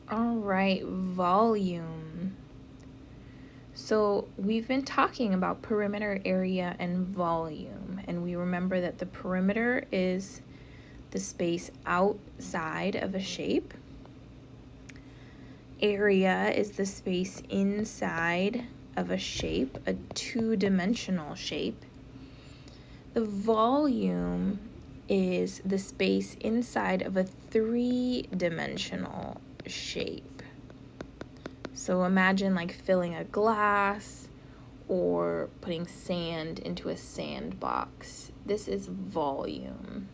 All right, volume. So we've been talking about perimeter, area, and volume, and we remember that the perimeter is the space outside of a shape. Area is the space inside of a shape, a two-dimensional shape. The volume is the space inside of a three-dimensional shape. So imagine like filling a glass or putting sand into a sandbox. This is volume.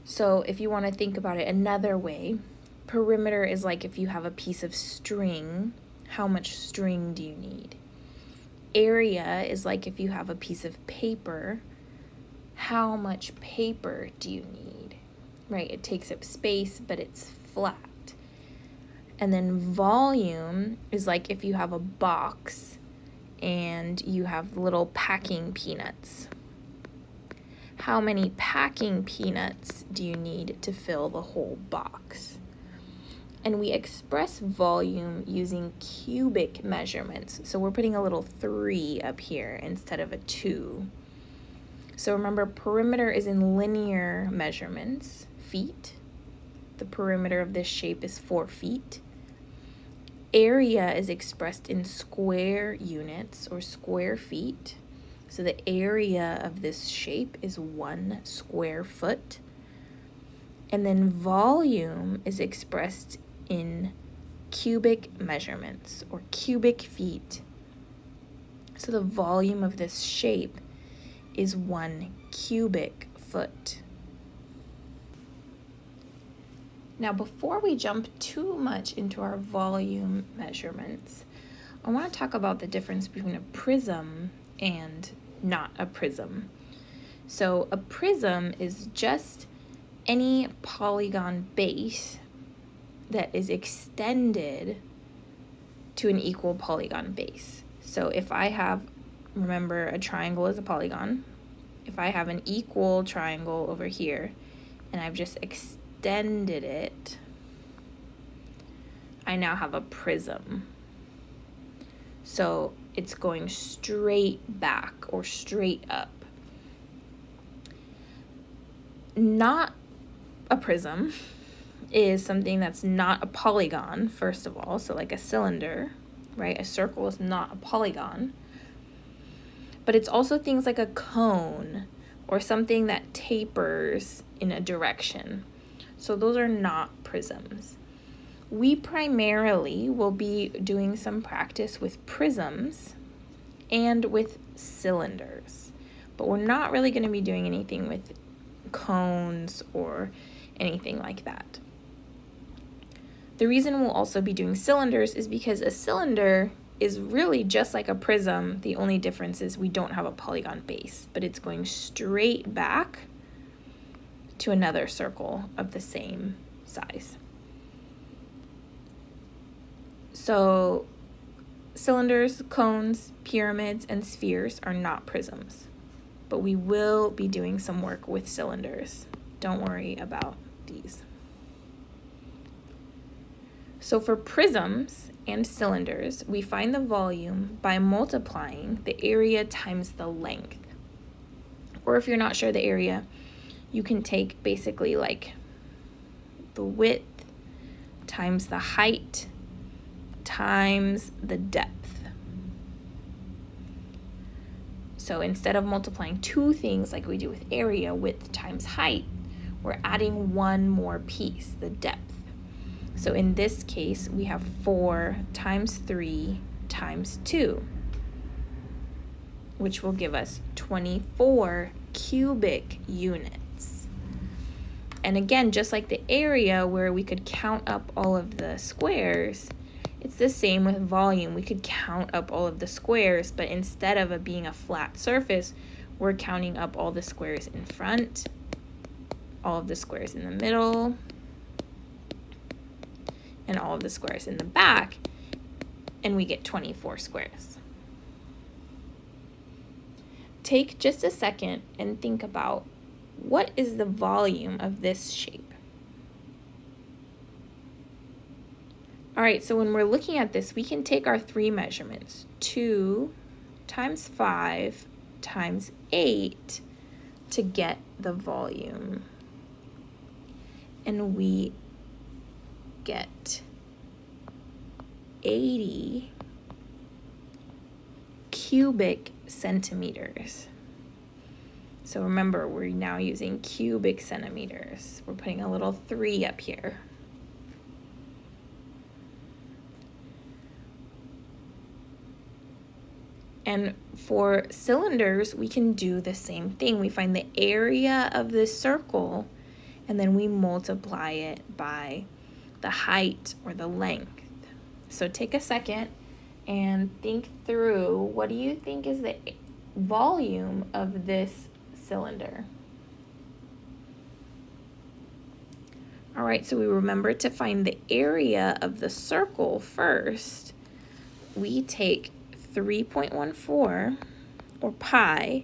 So if you want to think about it another way, perimeter is like if you have a piece of string, how much string do you need? Area is like if you have a piece of paper, how much paper do you need? Right? It takes up space, but it's flat. And then volume is like if you have a box and you have little packing peanuts. How many packing peanuts do you need to fill the whole box? And we express volume using cubic measurements. So we're putting a little 3 up here instead of a 2. So remember, perimeter is in linear measurements, feet. The perimeter of this shape is 4 feet. Area is expressed in square units or square feet. So the area of this shape is 1 square foot. And then volume is expressed in cubic measurements or cubic feet. So the volume of this shape is 1 cubic foot. Now, before we jump too much into our volume measurements, I want to talk about the difference between a prism and not a prism. So a prism is just any polygon base that is extended to an equal polygon base. So if I have, remember, a triangle is a polygon. If I have an equal triangle over here and I've just extended it, I now have a prism. So it's going straight back or straight up. Not a prism is something that's not a polygon, first of all. So like a cylinder, right? A circle is not a polygon. But it's also things like a cone or something that tapers in a direction. So those are not prisms. We primarily will be doing some practice with prisms and with cylinders, but we're not really going to be doing anything with cones or anything like that. The reason we'll also be doing cylinders is because a cylinder is really just like a prism. The only difference is we don't have a polygon base, but it's going straight back to another circle of the same size. So cylinders, cones, pyramids, and spheres are not prisms, but we will be doing some work with cylinders. Don't worry about these. So for prisms and cylinders, we find the volume by multiplying the area times the length. Or if you're not sure the area, you can take basically like the width times the height times the depth. So instead of multiplying two things like we do with area, width times height, we're adding one more piece, the depth. So in this case, we have 4 times 3 times 2, which will give us 24 cubic units. And again, just like the area where we could count up all of the squares, it's the same with volume. We could count up all of the squares, but instead of it being a flat surface, we're counting up all the squares in front, all of the squares in the middle, and all of the squares in the back, and we get 24 squares. Take just a second and think about what is the volume of this shape? All right, so when we're looking at this, we can take our three measurements, 2 times 5 times 8, to get the volume. And we get 80 cubic centimeters. So remember, we're now using cubic centimeters. We're putting a little 3 up here. And for cylinders, we can do the same thing. We find the area of this circle, and then we multiply it by the height or the length. So take a second and think through, what do you think is the volume of this cylinder? All right, so we remember to find the area of the circle first. We take 3.14, or pi,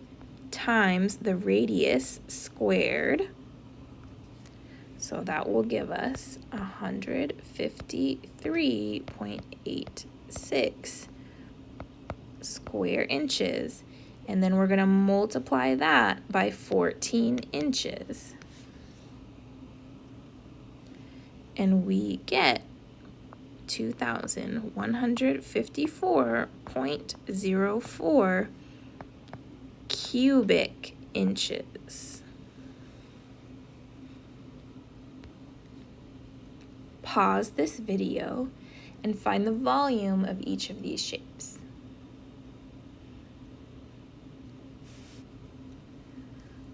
times the radius squared. So that will give us 153.86 square inches. And then we're going to multiply that by 14 inches. And we get 2,154.04 cubic inches. Pause this video and find the volume of each of these shapes.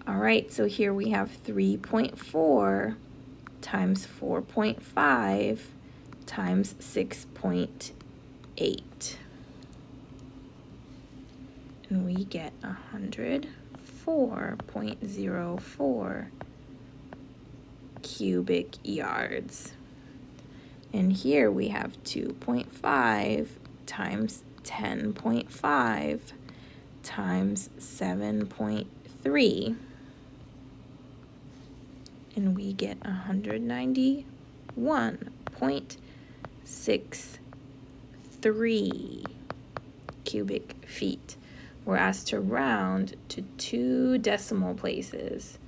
All right, so here we have 3.4 times 4.5 times 6.8. And we get 104.04 cubic yards. And here we have 2.5 times 10.5 times 7.3. And we get 191.63 cubic feet. We're asked to round to 2 decimal places.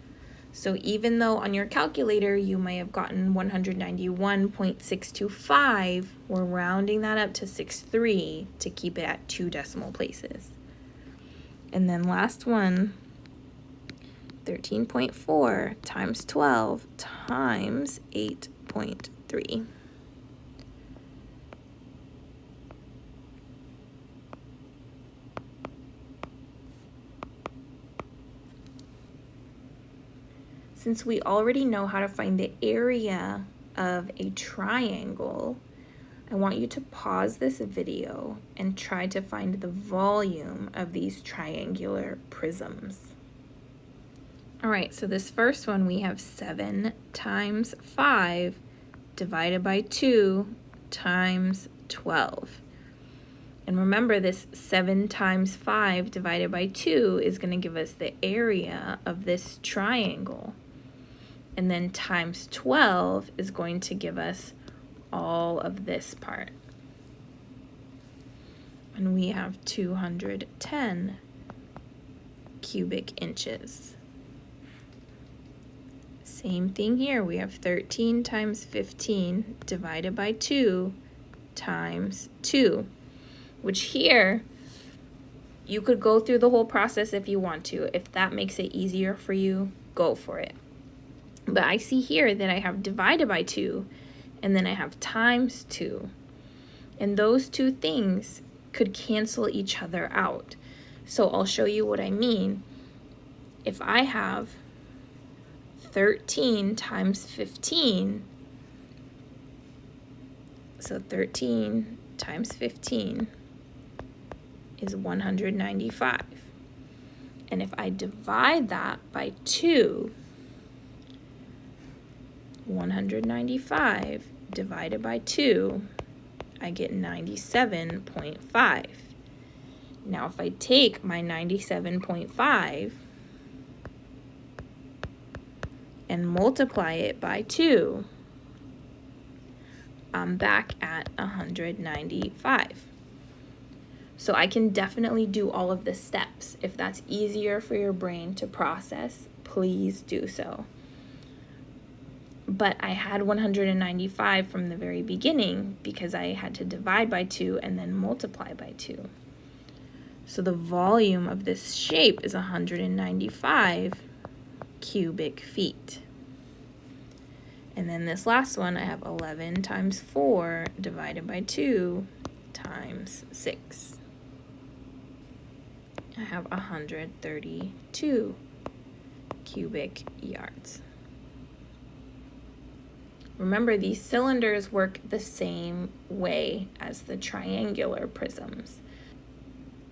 So even though on your calculator you may have gotten 191.625, we're rounding that up to 63 to keep it at 2 decimal places. And then last one, 13.4 times 12 times 8.3. Since we already know how to find the area of a triangle, I want you to pause this video and try to find the volume of these triangular prisms. All right, so this first one, we have 7 times 5 divided by 2 times 12. And remember, this 7 times 5 divided by 2 is going to give us the area of this triangle. And then times 12 is going to give us all of this part. And we have 210 cubic inches. Same thing here. We have 13 times 15 divided by 2 times 2, which here you could go through the whole process if you want to. If that makes it easier for you, go for it. But I see here that I have divided by 2, and then I have times 2. And those two things could cancel each other out. So I'll show you what I mean. If I have 13 times 15, so 13 times 15 is 195. And if I divide that by 2, 195 divided by 2, I get 97.5. Now if I take my 97.5 and multiply it by 2, I'm back at 195. So I can definitely do all of the steps. If that's easier for your brain to process, please do so. But I had 195 from the very beginning because I had to divide by 2 and then multiply by 2. So the volume of this shape is 195 cubic feet. And then this last one, I have 11 times 4 divided by 2 times 6. I have 132 cubic yards. Remember, these cylinders work the same way as the triangular prisms.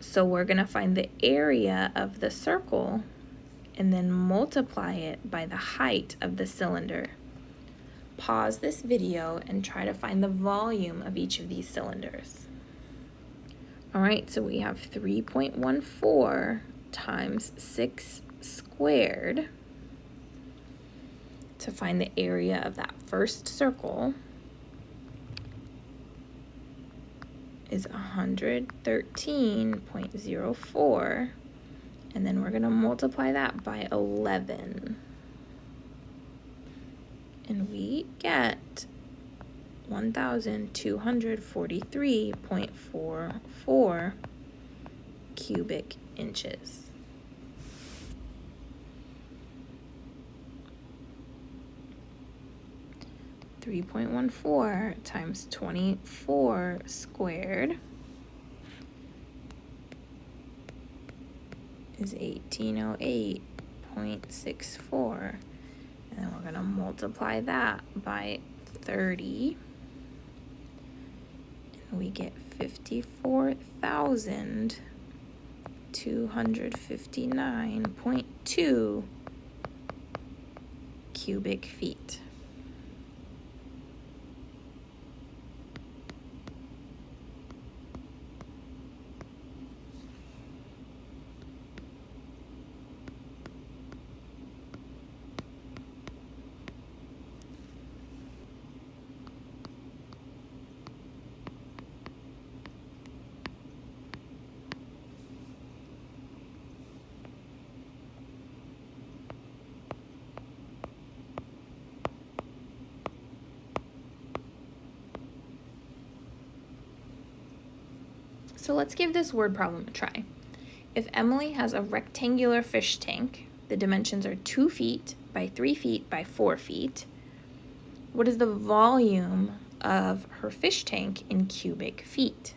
So we're going to find the area of the circle and then multiply it by the height of the cylinder. Pause this video and try to find the volume of each of these cylinders. All right, so we have 3.14 times 6 squared to find the area of that first circle is 113.04, and then we're going to multiply that by 11. And we get 1,243.44 cubic inches. .14 times 24 squared is 1808.64. And then we're going to multiply that by 30. And we get 54,259.2 cubic feet. So let's give this word problem a try. If Emily has a rectangular fish tank, the dimensions are 2 feet by 3 feet by 4 feet, what is the volume of her fish tank in cubic feet?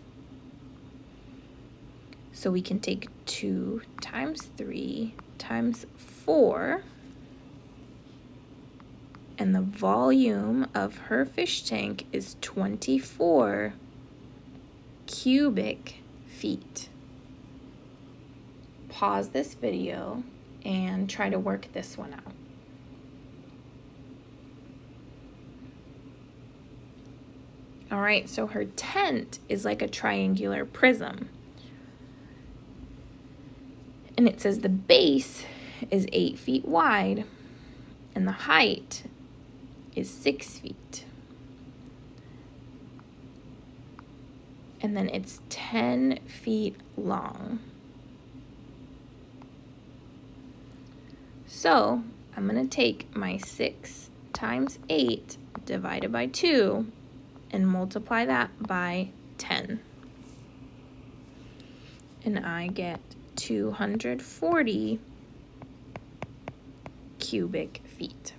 So we can take 2 times 3 times 4, and the volume of her fish tank is 24 cubic feet. Pause this video and try to work this one out. All right, so her tent is like a triangular prism. And it says the base is 8 feet wide and the height is 6 feet. And then it's 10 feet long. So I'm going to take my 6 times 8 divided by 2 and multiply that by 10. And I get 240 cubic feet.